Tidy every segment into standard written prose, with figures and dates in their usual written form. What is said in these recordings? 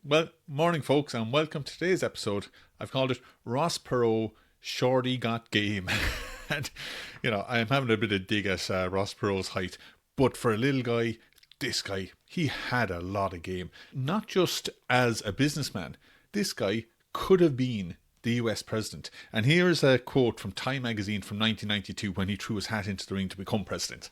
Well, morning folks, and welcome to today's episode. I've called it Ross Perot, Shorty Got Game. And, I'm having a bit of dig at Ross Perot's height. But for a little guy, this guy, he had a lot of game. Not just as a businessman, this guy could have been the US president. And here's a quote from Time magazine from 1992 when he threw his hat into the ring to become president.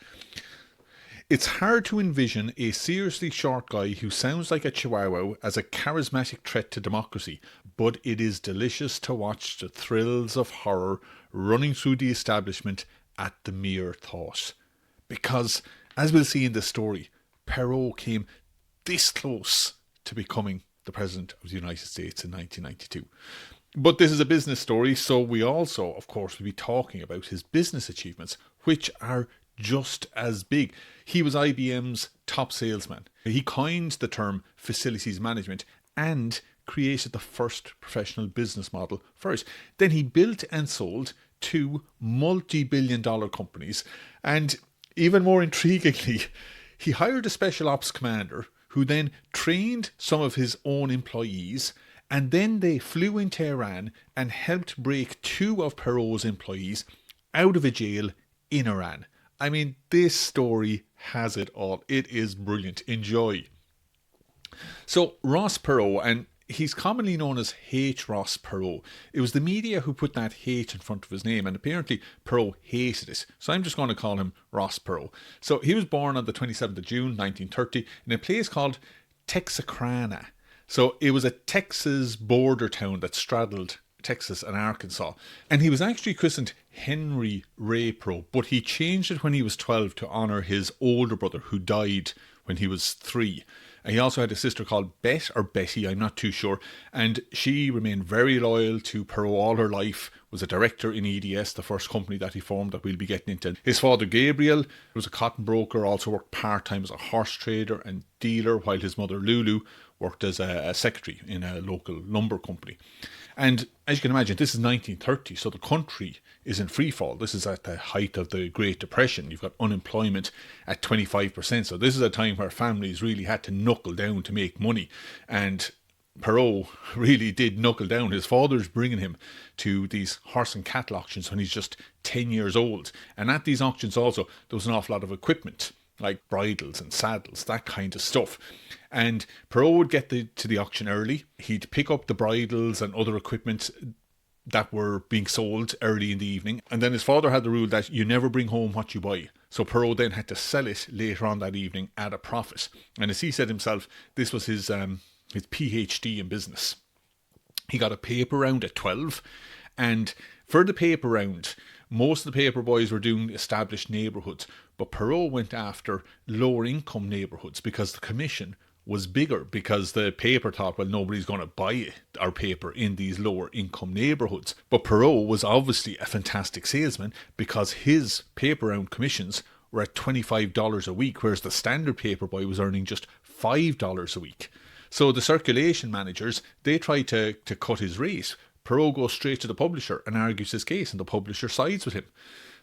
It's hard to envision a seriously short guy who sounds like a chihuahua as a charismatic threat to democracy, but it is delicious to watch the thrills of horror running through the establishment at the mere thought. Because, as we'll see in this story, Perot came this close to becoming the President of the United States in 1992. But this is a business story, so we also, of course, will be talking about his business achievements, which are just as big. He was IBM's top salesman. He coined the term facilities management and created the first professional business model for it. Then he built and sold two multi-billion-dollar companies. And even more intriguingly, he hired a special ops commander who then trained some of his own employees, and then they flew into Iran and helped break two of Perot's employees out of a jail in Iran. I mean, this story has it all. It is brilliant. Enjoy. So, Ross Perot, and he's commonly known as H. Ross Perot. It was the media who put that H in front of his name, and apparently Perot hated it. So I'm just going to call him Ross Perot. So he was born on the 27th of June, 1930, in a place called Texarkana. So it was a Texas border town that straddled Texas and Arkansas. And he was actually christened Henry Ray Perot, but he changed it when he was 12 to honour his older brother who died when he was 3. And he also had a sister called Bet or Betty, I'm not too sure, and she remained very loyal to Perot all her life, was a director in EDS, the first company that he formed that we'll be getting into. His father Gabriel was a cotton broker, also worked part-time as a horse trader and dealer, while his mother Lulu worked as a secretary in a local lumber company. And as you can imagine, this is 1930, so the country is in free fall. This is at the height of the Great Depression. You've got unemployment at 25%. So this is a time where families really had to knuckle down to make money. And Perot really did knuckle down. His father's bringing him to these horse and cattle auctions when he's just 10 years old. And at these auctions also, there was an awful lot of equipment, like bridles and saddles, that kind of stuff. And Perot would get to the auction early. He'd pick up the bridles and other equipment that were being sold early in the evening. And then his father had the rule that you never bring home what you buy. So Perot then had to sell it later on that evening at a profit. And as he said himself, this was his PhD in business. He got a paper round at 12. And for the paper round, most of the paper boys were doing established neighbourhoods. But Perot went after lower income neighbourhoods because the commission was bigger, because the paper thought, well, nobody's going to buy our paper in these lower income neighbourhoods. But Perot was obviously a fantastic salesman because his paper round commissions were at $25 a week, whereas the standard paper boy was earning just $5 a week. So the circulation managers, they tried to cut his rate. Perot goes straight to the publisher and argues his case, and the publisher sides with him.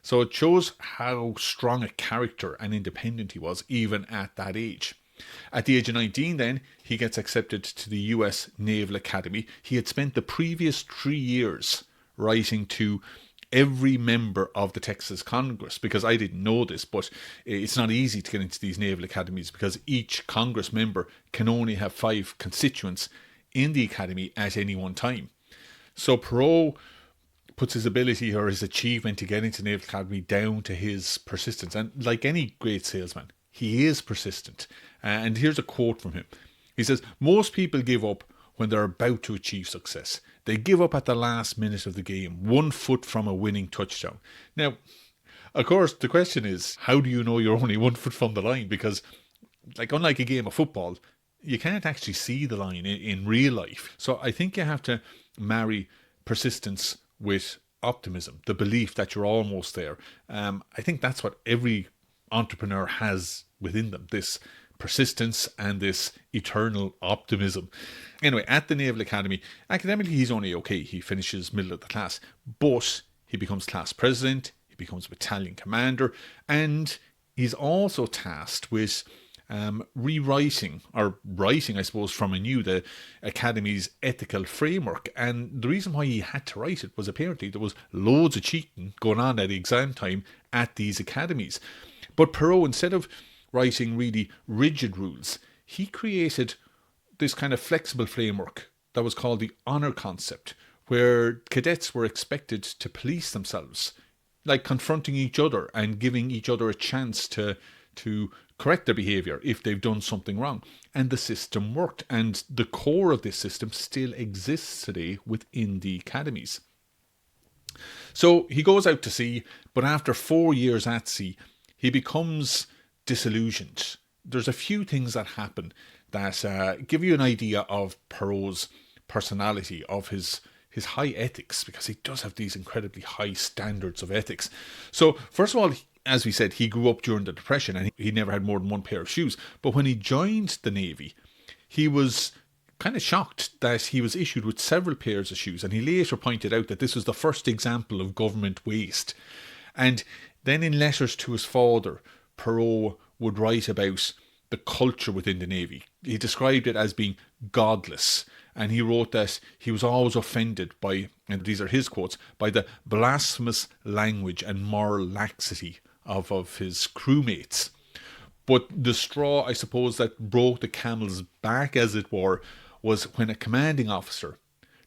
So it shows how strong a character and independent he was, even at that age. At the age of 19 then, he gets accepted to the US Naval Academy. He had spent the previous 3 years writing to every member of the Texas Congress, because I didn't know this, but it's not easy to get into these naval academies because each Congress member can only have 5 constituents in the academy at any one time. So Perot puts his ability or his achievement to get into the Naval Academy down to his persistence. And like any great salesman, he is persistent. And here's a quote from him. He says, "Most people give up when they're about to achieve success. They give up at the last minute of the game, 1 foot from a winning touchdown." Now, of course, the question is, how do you know you're only 1 foot from the line? Because, like, unlike a game of football, you can't actually see the line in real life. So I think you have to marry persistence with optimism, the belief that you're almost there. I think that's what every entrepreneur has within them, this persistence and this eternal optimism. Anyway, at the Naval Academy, academically he's only okay. He finishes middle of the class, but he becomes class president, He becomes a battalion commander, and he's also tasked with rewriting or writing, I suppose, from anew the Academy's ethical framework. And the reason why he had to write it was apparently there was loads of cheating going on at exam time at these academies. But Perot, instead of writing really rigid rules, he created this kind of flexible framework that was called the honour concept, where cadets were expected to police themselves, like confronting each other and giving each other a chance to correct their behaviour if they've done something wrong. And the system worked, and the core of this system still exists today within the academies. So he goes out to sea, but after 4 years at sea, he becomes disillusioned. There's a few things that happen that give you an idea of Perot's personality, of his high ethics, because he does have these incredibly high standards of ethics. So first of all, as we said, he grew up during the Depression and he never had more than one pair of shoes. But when he joined the Navy, he was kind of shocked that he was issued with several pairs of shoes. And he later pointed out that this was the first example of government waste. And then in letters to his father, Perot would write about the culture within the Navy. He described it as being godless. And he wrote that he was always offended by, and these are his quotes, by the blasphemous language and moral laxity of his crewmates. But the straw, I suppose, that broke the camel's back, as it were, was when a commanding officer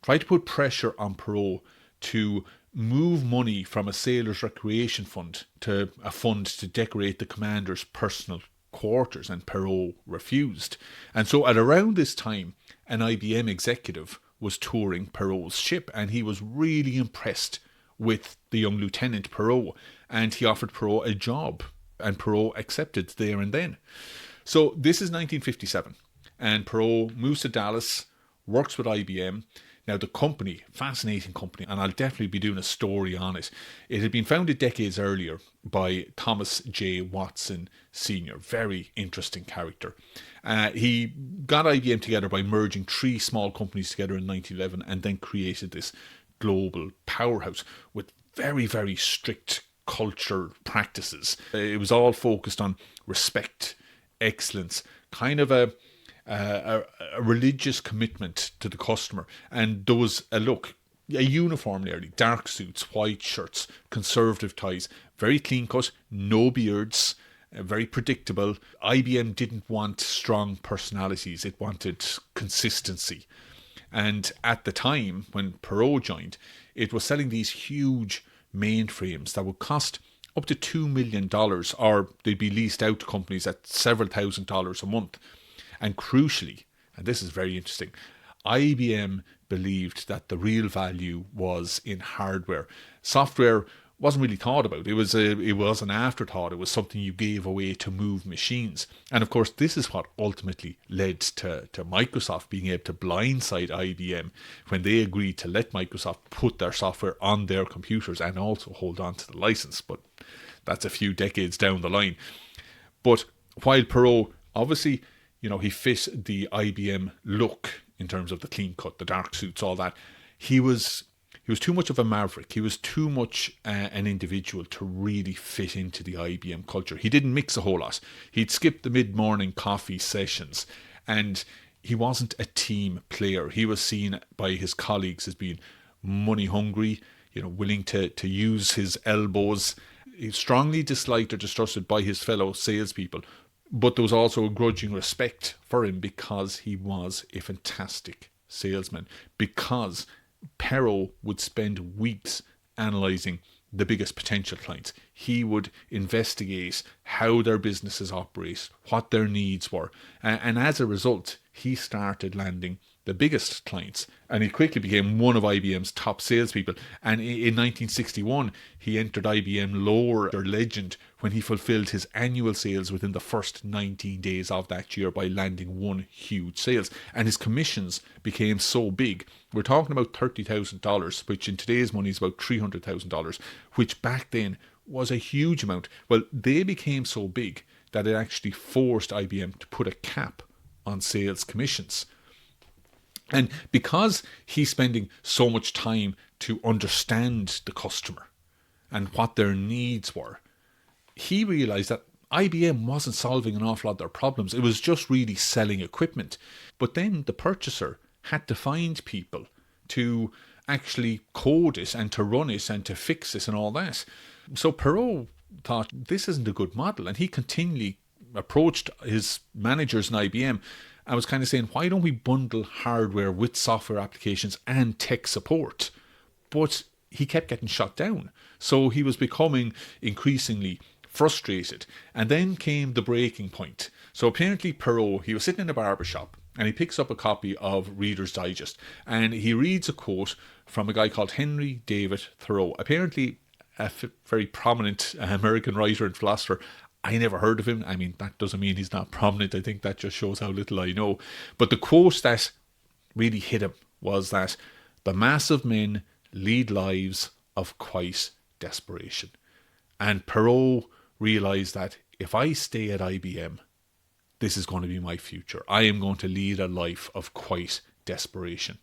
tried to put pressure on Perot to move money from a sailor's recreation fund to a fund to decorate the commander's personal quarters, and Perot refused. And so at around this time, an IBM executive was touring Perot's ship, and he was really impressed with the young Lieutenant Perot, and he offered Perot a job, and Perot accepted there and then. So this is 1957, and Perot moves to Dallas, works with IBM. Now the company, fascinating company, and I'll definitely be doing a story on it. It had been founded decades earlier by Thomas J. Watson Sr., very interesting character. He got IBM together by merging 3 small companies together in 1911 and then created this global powerhouse with very, very strict culture practices. It was all focused on respect, excellence, kind of a religious commitment to the customer. And there was a uniform nearly, dark suits, white shirts, conservative ties, very clean cut, no beards, very predictable. IBM didn't want strong personalities, it wanted consistency. And at the time when Perot joined, it was selling these huge mainframes that would cost up to $2 million, or they'd be leased out to companies at several $1,000s a month. And crucially, and this is very interesting, IBM believed that the real value was in hardware. Software wasn't really thought about. It was an afterthought. It was something you gave away to move machines. And of course, this is what ultimately led to Microsoft being able to blindside IBM when they agreed to let Microsoft put their software on their computers and also hold on to the license. But that's a few decades down the line. But while Perot, obviously, he fit the IBM look in terms of the clean cut, the dark suits, all that. He was too much of a maverick. He was too much an individual to really fit into the IBM culture. He didn't mix a whole lot. He'd skip the mid-morning coffee sessions, and he wasn't a team player. He was seen by his colleagues as being money hungry, willing to use his elbows. He was strongly disliked or distrusted by his fellow salespeople. But there was also a grudging respect for him because he was a fantastic salesman. Because Perot would spend weeks analysing the biggest potential clients. He would investigate how their businesses operate, what their needs were. And as a result, he started landing the biggest clients, and he quickly became one of IBM's top salespeople. And in 1961, he entered IBM lore or legend when he fulfilled his annual sales within the first 19 days of that year by landing one huge sales. And his commissions became so big. We're talking about $30,000, which in today's money is about $300,000, which back then was a huge amount. Well, they became so big that it actually forced IBM to put a cap on sales commissions. And because he's spending so much time to understand the customer and what their needs were, he realised that IBM wasn't solving an awful lot of their problems. It was just really selling equipment. But then the purchaser had to find people to actually code it and to run it and to fix it and all that. So Perot thought this isn't a good model, and he continually approached his managers in IBM and was kind of saying, why don't we bundle hardware with software applications and tech support? But he kept getting shut down. So he was becoming increasingly frustrated. And then came the breaking point. So apparently Perot, he was sitting in a barber shop and he picks up a copy of Reader's Digest and he reads a quote from a guy called Henry David Thoreau, apparently a very prominent American writer and philosopher. I never heard of him. I mean, that doesn't mean he's not prominent. I think that just shows how little I know. But the quote that really hit him was that the mass of men lead lives of quiet desperation. And Perot realised that if I stay at IBM, this is going to be my future. I am going to lead a life of quiet desperation.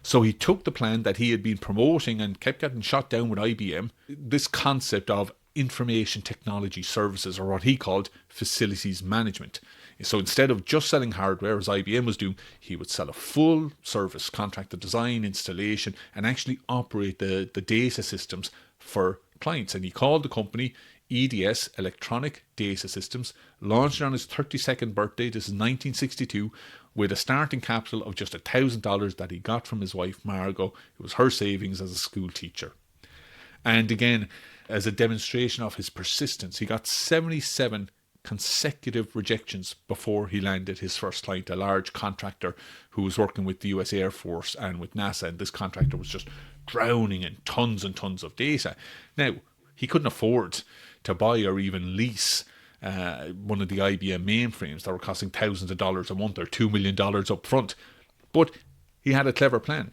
So he took the plan that he had been promoting and kept getting shot down with IBM, this concept of information technology services, or what he called facilities management. So instead of just selling hardware as IBM was doing, he would sell a full service contract, the design, installation, and actually operate the data systems for clients. And he called the company EDS, Electronic Data Systems, launched on his 32nd birthday, this is 1962, with a starting capital of just $1,000 that he got from his wife Margot. It was her savings as a school teacher. And again, as a demonstration of his persistence, he got 77 consecutive rejections before he landed his first client, a large contractor who was working with the US Air Force and with NASA, and this contractor was just drowning in tons and tons of data. Now, he couldn't afford to buy or even lease one of the IBM mainframes that were costing thousands of dollars a month or $2 million up front. But he had a clever plan.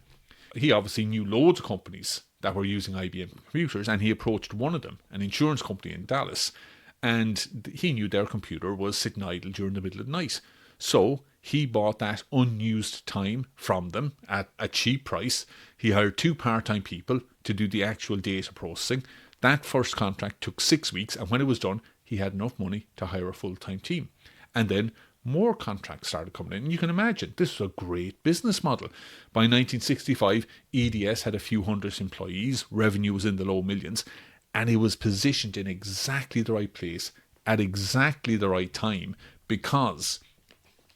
He obviously knew loads of companies that were using IBM computers, and he approached one of them, an insurance company in Dallas, and he knew their computer was sitting idle during the middle of the night. So he bought that unused time from them at a cheap price. He hired 2 part-time people to do the actual data processing. That first contract took 6 weeks, and when it was done, he had enough money to hire a full-time team. And then more contracts started coming in. And you can imagine, this was a great business model. By 1965, EDS had a few hundred employees, revenue was in the low millions, and it was positioned in exactly the right place at exactly the right time, because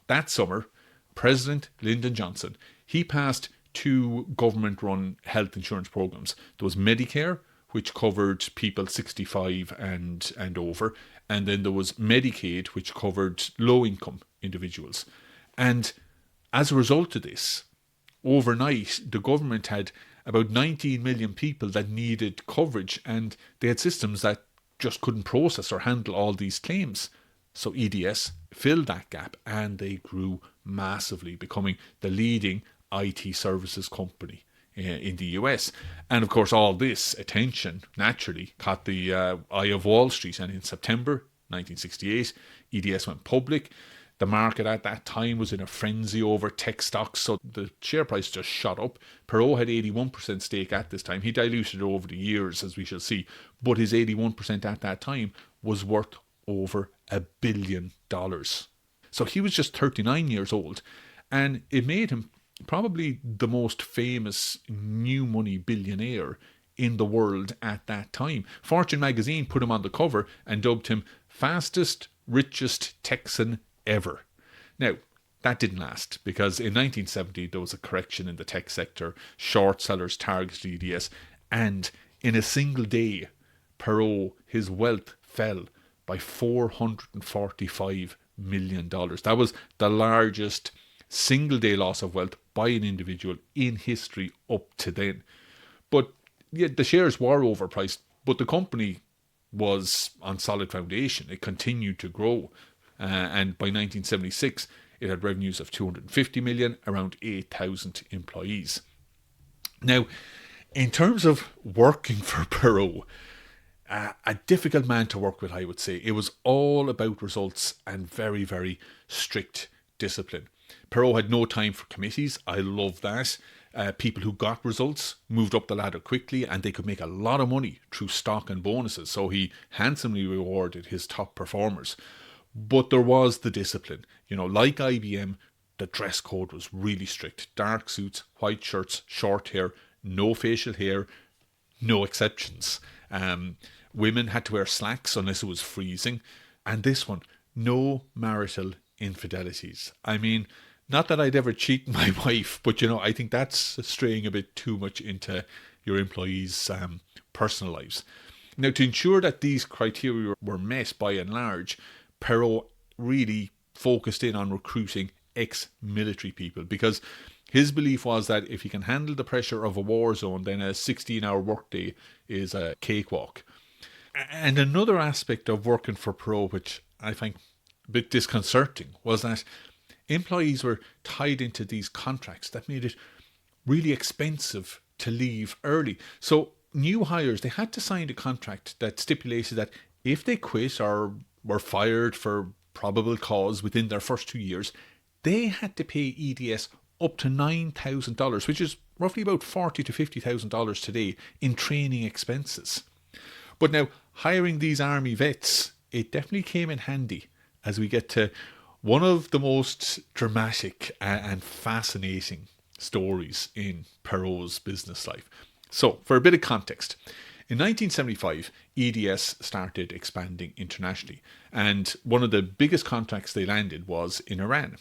that summer, President Lyndon Johnson, he passed 2 government-run health insurance programs. There was Medicare, which covered people 65 and over, and then there was Medicaid, which covered low-income individuals. And as a result of this, overnight, the government had about 19 million people that needed coverage, and they had systems that just couldn't process or handle all these claims. So EDS filled that gap, and they grew massively, becoming the leading IT services company in the US. And of course, all this attention naturally caught the eye of Wall Street, and in September 1968, EDS went public. The market at that time was in a frenzy over tech stocks, so the share price just shot up. Perot had 81% stake at this time. He diluted it over the years, as we shall see, but his 81% at that time was worth over $1 billion. So he was just 39 years old, and it made him probably the most famous new money billionaire in the world at that time. Fortune magazine put him on the cover and dubbed him fastest, richest Texan ever. Now, that didn't last, because in 1970 there was a correction in the tech sector. Short sellers targeted EDS, and in a single day, Perot, his wealth fell by $445 million. That was the largest single day loss of wealth by an individual in history up to then. But yeah, the shares were overpriced, but the company was on solid foundation. It continued to grow, and by 1976 it had revenues of 250 million, around 8,000 employees. Now, in terms of working for Perot, a difficult man to work with, I would say. It was all about results and very, very strict discipline. Perot had no time for committees. I love that. People who got results moved up the ladder quickly, and they could make a lot of money through stock and bonuses. So he handsomely rewarded his top performers. But there was the discipline. Like IBM, the dress code was really strict. Dark suits, white shirts, short hair, no facial hair, no exceptions. Women had to wear slacks unless it was freezing. And this one, no marital infidelities. I mean, not that I'd ever cheat my wife, but I think that's straying a bit too much into your employees' personal lives. Now, to ensure that these criteria were met by and large, Perot really focused in on recruiting ex-military people, because his belief was that if you can handle the pressure of a war zone, then a 16-hour workday is a cakewalk. And another aspect of working for Perot, which I find a bit disconcerting, was that employees were tied into these contracts that made it really expensive to leave early. So new hires, they had to sign a contract that stipulated that if they quit or were fired for probable cause within their first 2 years, they had to pay EDS up to $9,000, which is roughly about $40,000 to $50,000 today, in training expenses. But now, hiring these army vets, it definitely came in handy as we get to one of the most dramatic and fascinating stories in Perot's business life. So, for a bit of context, in 1975, EDS started expanding internationally, and one of the biggest contracts they landed was in Iran.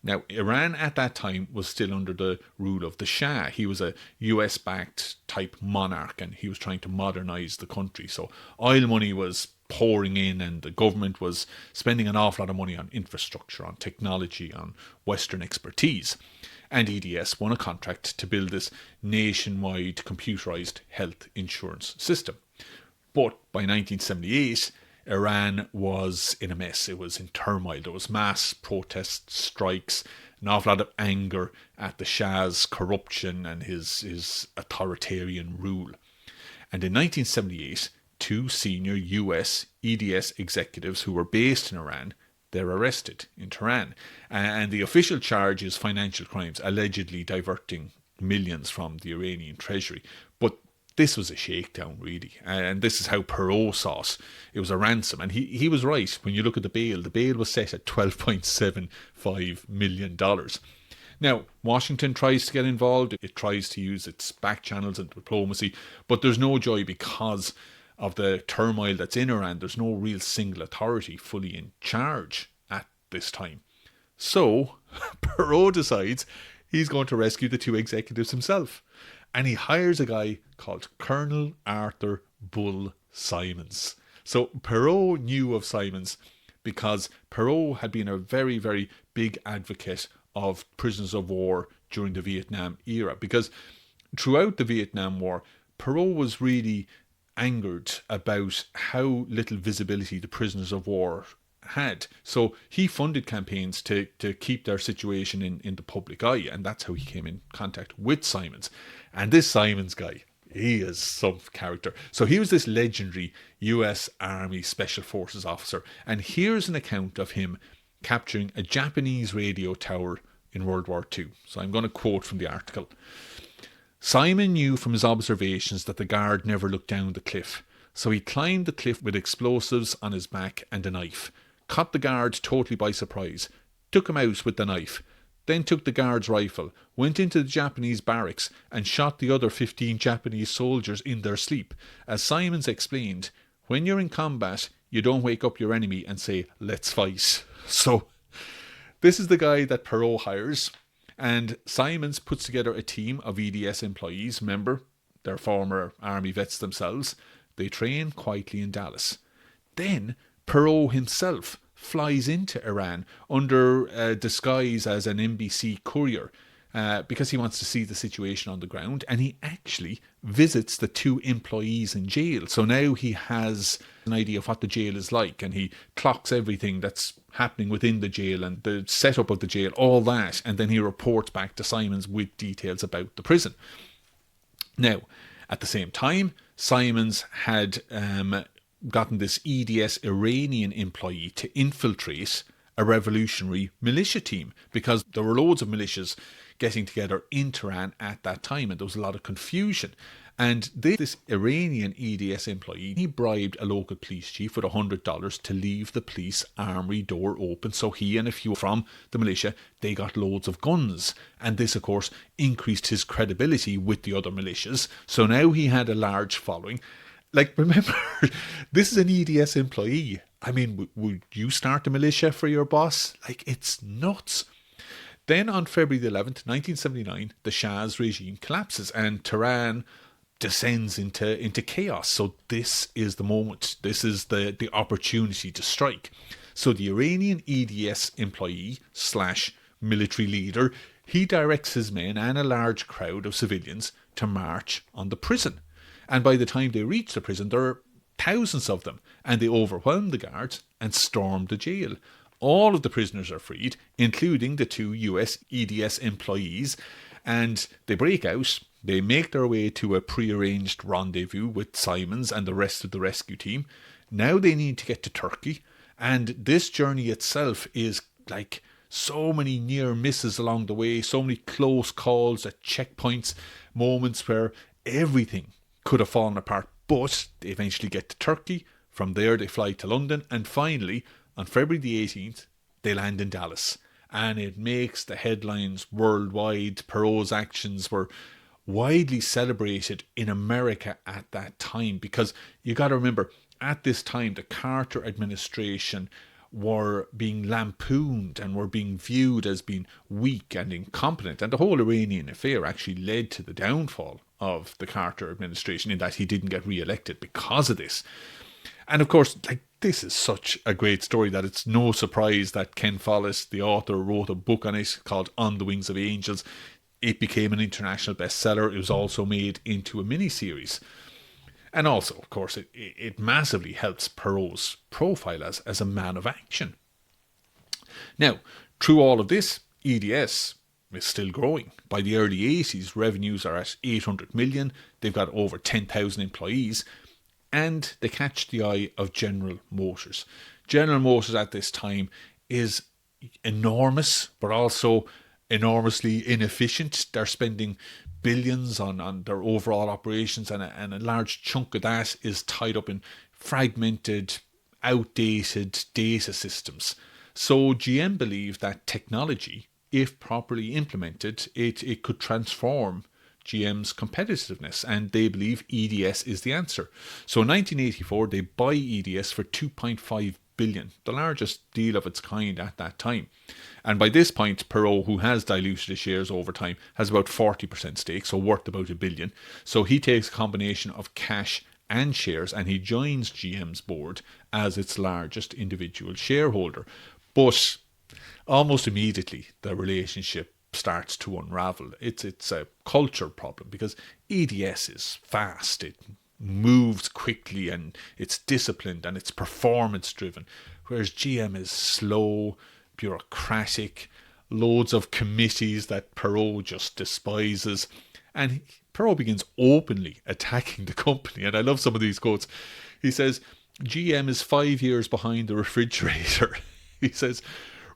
Now, Iran at that time was still under the rule of the Shah. He was a US-backed type monarch, and he was trying to modernize the country. So oil money was pouring in, and the government was spending an awful lot of money on infrastructure, on technology, on Western expertise. And EDS won a contract to build this nationwide computerized health insurance system. But by 1978, Iran was in a mess. It was in turmoil. There was mass protests, strikes, an awful lot of anger at the Shah's corruption and his authoritarian rule. And in 1978, two senior US EDS executives who were based in Iran, they're arrested in Tehran. And the official charge is financial crimes, allegedly diverting millions from the Iranian treasury. But this was a shakedown, really. And this is how Perot saw it. It was a ransom. And he was right. When you look at the bail was set at $12.75 million. Now, Washington tries to get involved. It tries to use its back channels and diplomacy. But there's no joy because of the turmoil that's in Iran. There's no real single authority fully in charge at this time. So, Perot decides he's going to rescue the two executives himself. And he hires a guy called Colonel Arthur Bull Simons. So Perot knew of Simons because Perot had been a very, very big advocate of prisoners of war during the Vietnam era. Because throughout the Vietnam War, Perot was really angered about how little visibility the prisoners of war had. So he funded campaigns to keep their situation in the public eye, and that's how he came in contact with Simons. And this Simons guy, he is some character. So he was this legendary US Army Special Forces officer, and here's an account of him capturing a Japanese radio tower in World War II. So I'm going to quote from the article. Simon knew from his observations that the guard never looked down the cliff, so he climbed the cliff with explosives on his back and a knife, caught the guard totally by surprise, took him out with the knife, then took the guard's rifle, went into the Japanese barracks and shot the other 15 Japanese soldiers in their sleep. As Simons explained, when you're in combat, you don't wake up your enemy and say, let's fight. So this is the guy that Perot hires, and Simons puts together a team of EDS employees. Remember, they're former army vets themselves. They train quietly in Dallas. Then Perot himself flies into Iran under disguise as an NBC courier because he wants to see the situation on the ground, and he actually visits the two employees in jail. So now he has an idea of what the jail is like, and he clocks everything that's happening within the jail and the setup of the jail, all that, and then he reports back to Simons with details about the prison. Now, at the same time, Simons had gotten this EDS Iranian employee to infiltrate a revolutionary militia team, because there were loads of militias getting together in Tehran at that time, and there was a lot of confusion. And this Iranian EDS employee, he bribed a local police chief with $100 to leave the police armory door open, so he and a few from the militia, they got loads of guns. And this, of course, increased his credibility with the other militias. So now he had a large following. Like, remember, this is an EDS employee. I mean, would you start a militia for your boss? Like, it's nuts. Then on February the 11th, 1979, the Shah's regime collapses and Tehran descends into chaos. So this is the moment. This is the opportunity to strike. So the Iranian EDS employee / military leader, he directs his men and a large crowd of civilians to march on the prison. And by the time they reach the prison, there are thousands of them, and they overwhelm the guards and storm the jail. All of the prisoners are freed, including the 2 US EDS employees, and they break out. They make their way to a prearranged rendezvous with Simons and the rest of the rescue team. Now they need to get to Turkey, and this journey itself is like so many near misses along the way, so many close calls at checkpoints, moments where everything could have fallen apart, but they eventually get to Turkey. From there they fly to London, and finally on February the 18th they land in Dallas, and it makes the headlines worldwide. Perot's actions were widely celebrated in America at that time, because you got to remember, at this time the Carter administration were being lampooned and were being viewed as being weak and incompetent, and the whole Iranian affair actually led to the downfall of the Carter administration, in that he didn't get re-elected because of this. And of course, like, this is such a great story that it's no surprise that Ken Follett, the author, wrote a book on it called On the Wings of Angels. It became an international bestseller. It was also made into a miniseries. And also, of course, it massively helps Perot's profile as a man of action. Now, through all of this, EDS is still growing. By the early 80s, revenues are at 800 million. They've got over 10,000 employees. And they catch the eye of General Motors. General Motors at this time is enormous, but also enormously inefficient. They're spending billions on their overall operations, and a large chunk of that is tied up in fragmented, outdated data systems. So GM believed that technology, if properly implemented, it could transform GM's competitiveness, and they believe EDS is the answer. So in 1984, they buy EDS for $2.5 billion, the largest deal of its kind at that time. And by this point, Perot, who has diluted his shares over time, has about 40% stake, so worth about $1 billion. So he takes a combination of cash and shares, and he joins GM's board as its largest individual shareholder. But almost immediately, the relationship starts to unravel. It's a culture problem, because EDS is fast, it moves quickly, and it's disciplined, and it's performance driven, whereas GM is slow, bureaucratic, loads of committees that Perot just despises. And Perot begins openly attacking the company, and I love some of these quotes. He says, GM is 5 years behind the refrigerator. He says,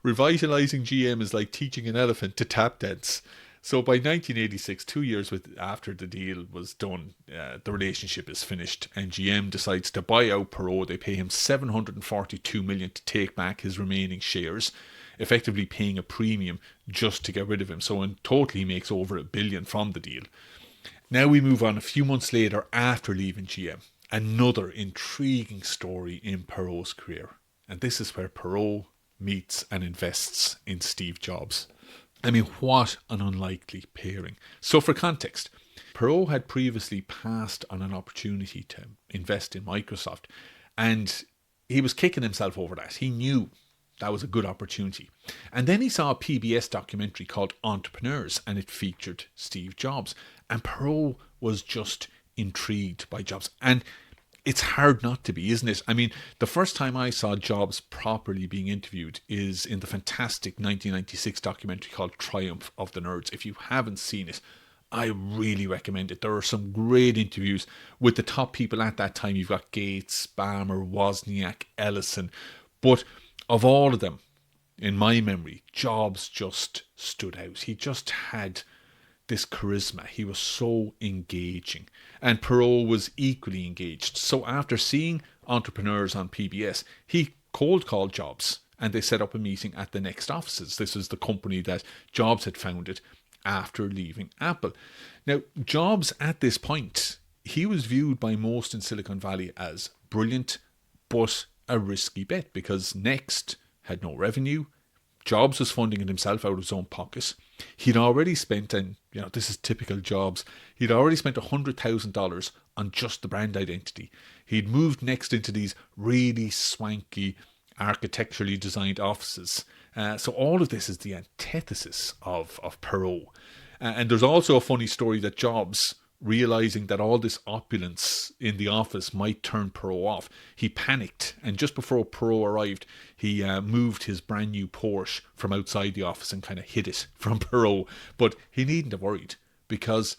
revitalizing GM is like teaching an elephant to tap dance. So by 1986, 2 years after the deal was done, the relationship is finished, and GM decides to buy out Perot. They pay him $742 million to take back his remaining shares, effectively paying a premium just to get rid of him. So in total, he makes over $1 billion from the deal. Now we move on a few months later after leaving GM. Another intriguing story in Perot's career. And this is where Perot meets and invests in Steve Jobs. I mean, what an unlikely pairing. So for context, Perot had previously passed on an opportunity to invest in Microsoft, and he was kicking himself over that. He knew that was a good opportunity. And then he saw a PBS documentary called Entrepreneurs, and it featured Steve Jobs. And Perot was just intrigued by Jobs. And it's hard not to be, isn't it? I mean, the first time I saw Jobs properly being interviewed is in the fantastic 1996 documentary called Triumph of the Nerds. If you haven't seen it, I really recommend it. There are some great interviews with the top people at that time. You've got Gates, Ballmer, Wozniak, Ellison. But of all of them, in my memory, Jobs just stood out. He just had this charisma. He was so engaging. And Perot was equally engaged. So after seeing Entrepreneurs on PBS, he cold called Jobs and they set up a meeting at the Next offices. This is the company that Jobs had founded after leaving Apple. Now, Jobs at this point, he was viewed by most in Silicon Valley as brilliant, but a risky bet because Next had no revenue. Jobs was funding it himself out of his own pocket. He'd already spent, and this is typical Jobs, he'd already spent $100,000 on just the brand identity. He'd moved Next into these really swanky, architecturally designed offices. So all of this is the antithesis of Perot. And there's also a funny story that Jobs, realizing that all this opulence in the office might turn Perot off, he panicked, and just before Perot arrived, he moved his brand new Porsche from outside the office and kind of hid it from Perot. But he needn't have worried because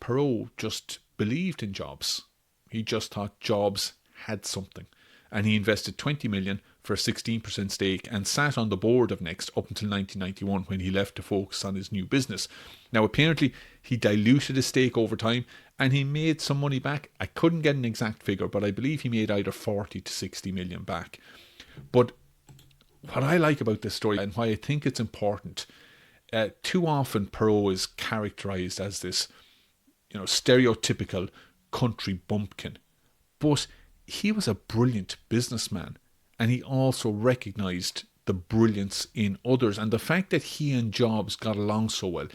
Perot just believed in Jobs. He just thought Jobs had something, and he invested $20 million for a 16% stake and sat on the board of Next up until 1991 when he left to focus on his new business. Now, apparently, he diluted his stake over time and he made some money back. I couldn't get an exact figure, but I believe he made either 40 to 60 million back. But what I like about this story and why I think it's important, too often Perot is characterized as this, stereotypical country bumpkin. But he was a brilliant businessman, and he also recognized the brilliance in others. And the fact that he and Jobs got along so well,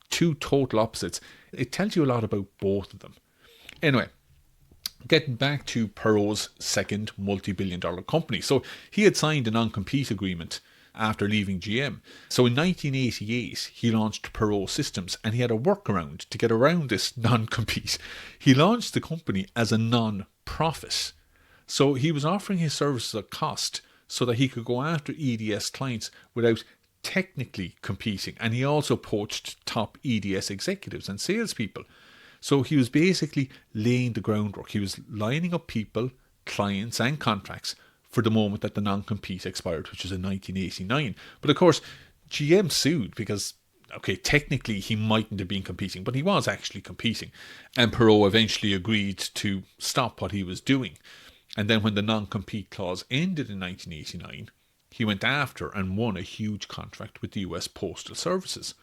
two total opposites, it tells you a lot about both of them. Anyway, getting back to Perot's second multi-billion-dollar company. So he had signed a non-compete agreement after leaving GM. So in 1988, he launched Perot Systems, and he had a workaround to get around this non-compete. He launched the company as a non-profit. So he was offering his services at cost so that he could go after EDS clients without technically competing. And he also poached top EDS executives and salespeople. So he was basically laying the groundwork. He was lining up people, clients and contracts for the moment that the non-compete expired, which was in 1989. But of course, GM sued because, technically he mightn't have been competing, but he was actually competing. And Perot eventually agreed to stop what he was doing. And then when the non-compete clause ended in 1989, he went after and won a huge contract with the US Postal Services.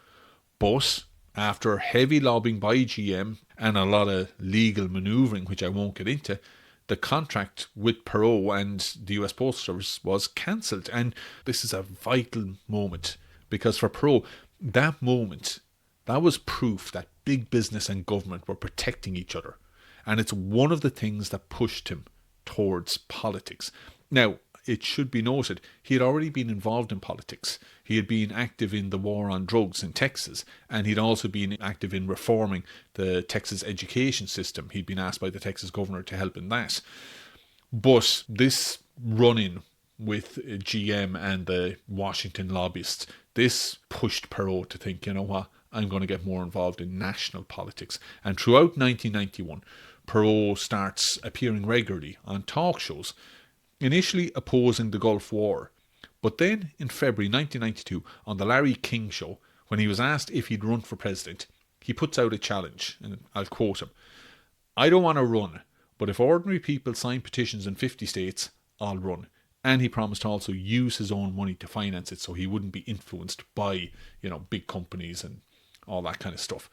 But after heavy lobbying by GM and a lot of legal manoeuvring, which I won't get into, the contract with Perot and the US Postal Service was cancelled. And this is a vital moment because for Perot, that moment, that was proof that big business and government were protecting each other. And it's one of the things that pushed him towards politics. Now, it should be noted, he had already been involved in politics. He had been active in the war on drugs in Texas, and he'd also been active in reforming the Texas education system. He'd been asked by the Texas governor to help in that. But this run-in with GM and the Washington lobbyists, this pushed Perot to think, you know what, I'm going to get more involved in national politics. And throughout 1991, Perot starts appearing regularly on talk shows, initially opposing the Gulf War. But then in February 1992, on the Larry King Show, when he was asked if he'd run for president, he puts out a challenge, and I'll quote him, "I don't want to run, but if ordinary people sign petitions in 50 states, I'll run." And he promised to also use his own money to finance it so he wouldn't be influenced by, big companies and all that kind of stuff.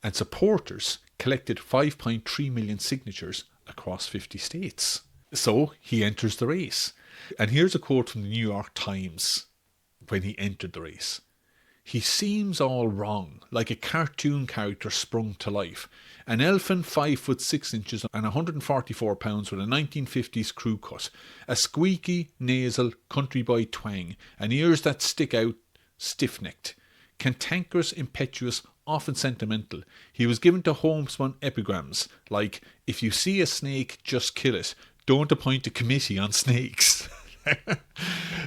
And supporters collected 5.3 million signatures across 50 states. So he enters the race. And here's a quote from the New York Times when he entered the race. "He seems all wrong, like a cartoon character sprung to life. An elephant 5'6" and 144 pounds with a 1950s crew cut. A squeaky, nasal, country boy twang. And ears that stick out, stiff-necked. Cantankerous, impetuous, often sentimental. He was given to homespun epigrams like, 'If you see a snake, just kill it. Don't appoint a committee on snakes.'"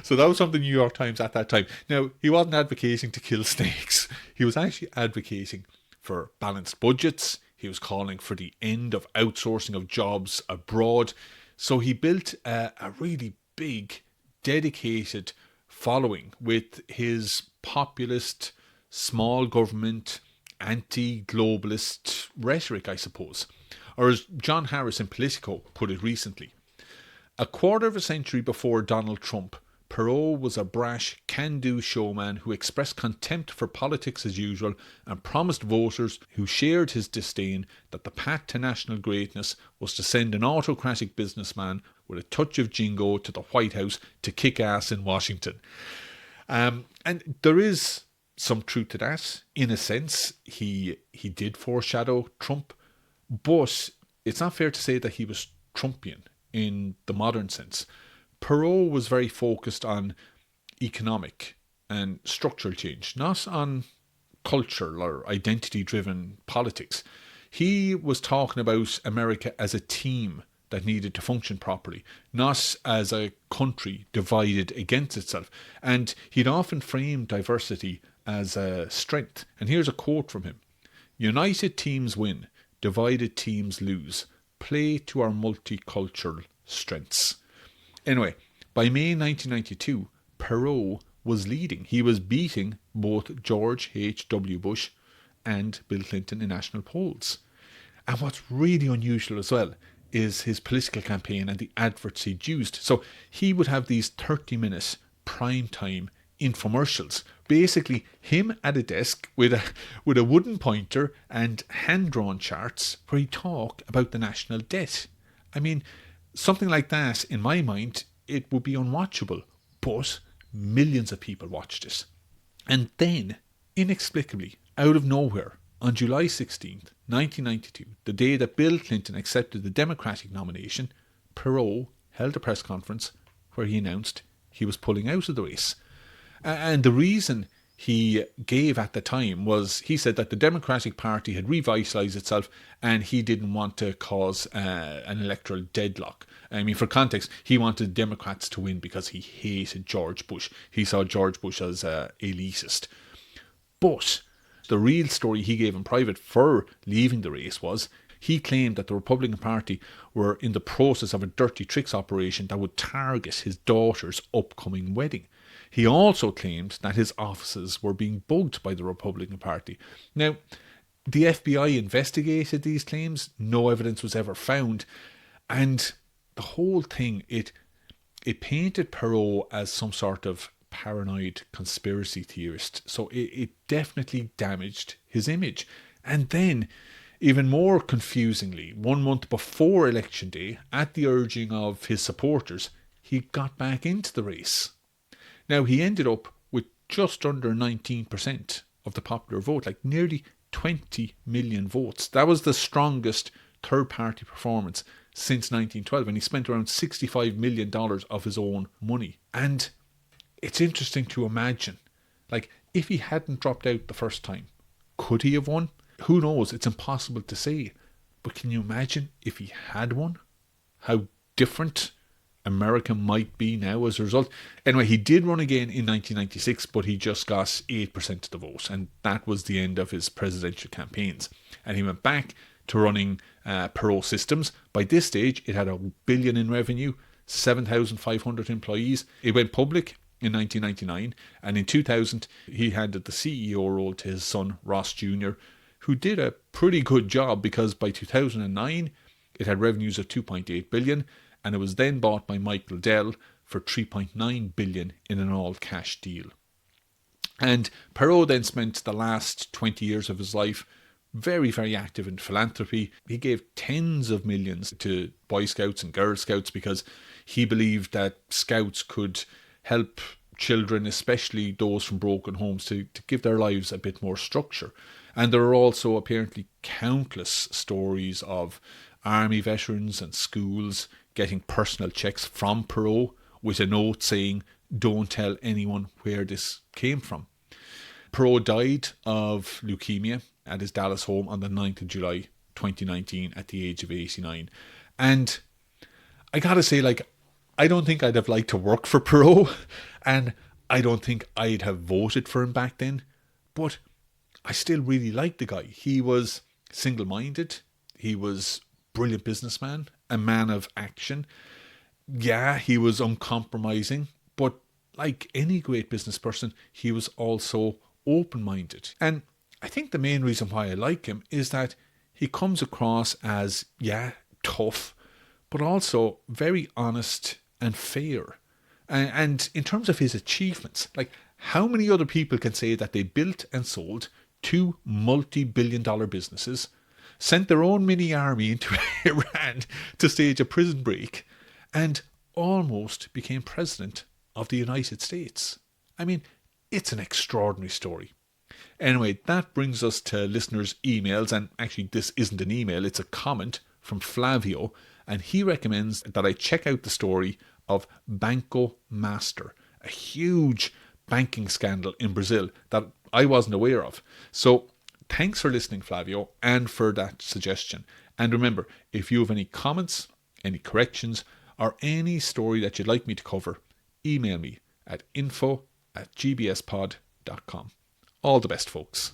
So that was from the New York Times at that time. Now, he wasn't advocating to kill snakes. He was actually advocating for balanced budgets. He was calling for the end of outsourcing of jobs abroad. So he built a really big, dedicated following with his populist, small government, anti-globalist rhetoric, I suppose. Or as John Harris in Politico put it recently, a quarter of a century before Donald Trump, Perot was a brash, can-do showman who expressed contempt for politics as usual and promised voters who shared his disdain that the path to national greatness was to send an autocratic businessman with a touch of jingo to the White House to kick ass in Washington. And there is some truth to that. In a sense, he did foreshadow Trump, but it's not fair to say that he was Trumpian in the modern sense. Perot was very focused on economic and structural change, not on cultural or identity-driven politics. He was talking about America as a team that needed to function properly, not as a country divided against itself. And he'd often framed diversity as a strength. And here's a quote from him: "United teams win, divided teams lose. Play to our multicultural strengths." Anyway, by May 1992, Perot was leading. He was beating both George H.W. Bush and Bill Clinton in national polls. And what's really unusual as well is his political campaign and the adverts he'd used. So he would have these 30-minute primetime infomercials. Basically, him at a desk with a wooden pointer and hand-drawn charts where he'd talk about the national debt. I mean, something like that, in my mind, it would be unwatchable. But millions of people watched it. And then, inexplicably, out of nowhere, on July 16th, 1992, the day that Bill Clinton accepted the Democratic nomination, Perot held a press conference where he announced he was pulling out of the race. And the reason he gave at the time was, he said that the Democratic Party had revitalised itself and he didn't want to cause an electoral deadlock. I mean, for context, he wanted the Democrats to win because he hated George Bush. He saw George Bush as elitist. But the real story he gave in private for leaving the race was he claimed that the Republican Party were in the process of a dirty tricks operation that would target his daughter's upcoming wedding. He also claimed that his offices were being bugged by the Republican Party. Now, the FBI investigated these claims. No evidence was ever found. And the whole thing, it painted Perot as some sort of paranoid conspiracy theorist. So it definitely damaged his image. And then, even more confusingly, 1 month before Election Day, at the urging of his supporters, he got back into the race. Now, he ended up with just under 19% of the popular vote, like nearly 20 million votes. That was the strongest third-party performance since 1912, and he spent around $65 million of his own money. And it's interesting to imagine, like, if he hadn't dropped out the first time, could he have won? Who knows? It's impossible to say. But can you imagine if he had won? How different America might be now as a result. Anyway, he did run again in 1996, but he just got 8% of the vote, and that was the end of his presidential campaigns. And he went back to running Perot Systems. By this stage, it had $1 billion in revenue, 7,500 employees. It went public in 1999, and in 2000, he handed the CEO role to his son, Ross Jr., who did a pretty good job because by 2009, it had revenues of $2.8 billion, and it was then bought by Michael Dell for $3.9 billion in an all-cash deal. And Perot then spent the last 20 years of his life very, very active in philanthropy. He gave tens of millions to Boy Scouts and Girl Scouts because he believed that Scouts could help children, especially those from broken homes, to give their lives a bit more structure. And there are also apparently countless stories of army veterans and schools getting personal checks from Perot with a note saying, "Don't tell anyone where this came from." Perot died of leukemia at his Dallas home on the 9th of July 2019 at the age of 89. And I gotta say, like, I don't think I'd have liked to work for Perot, and I don't think I'd have voted for him back then, but I still really liked the guy. He was single-minded, he was a brilliant businessman, a man of action. Yeah, he was uncompromising, but like any great business person, he was also open-minded. And I think the main reason why I like him is that he comes across as, tough, but also very honest and fair. And in terms of his achievements, like how many other people can say that they built and sold 2 multi-billion-dollar businesses, sent their own mini army into Iran to stage a prison break, and almost became president of the United States? I mean, it's an extraordinary story. Anyway, that brings us to listeners' emails, and actually this isn't an email, it's a comment from Flavio, and he recommends that I check out the story of Banco Master, a huge banking scandal in Brazil that I wasn't aware of. So thanks for listening, Flavio, and for that suggestion. And remember, if you have any comments, any corrections, or any story that you'd like me to cover, email me at info@gbspod.com. All the best, folks.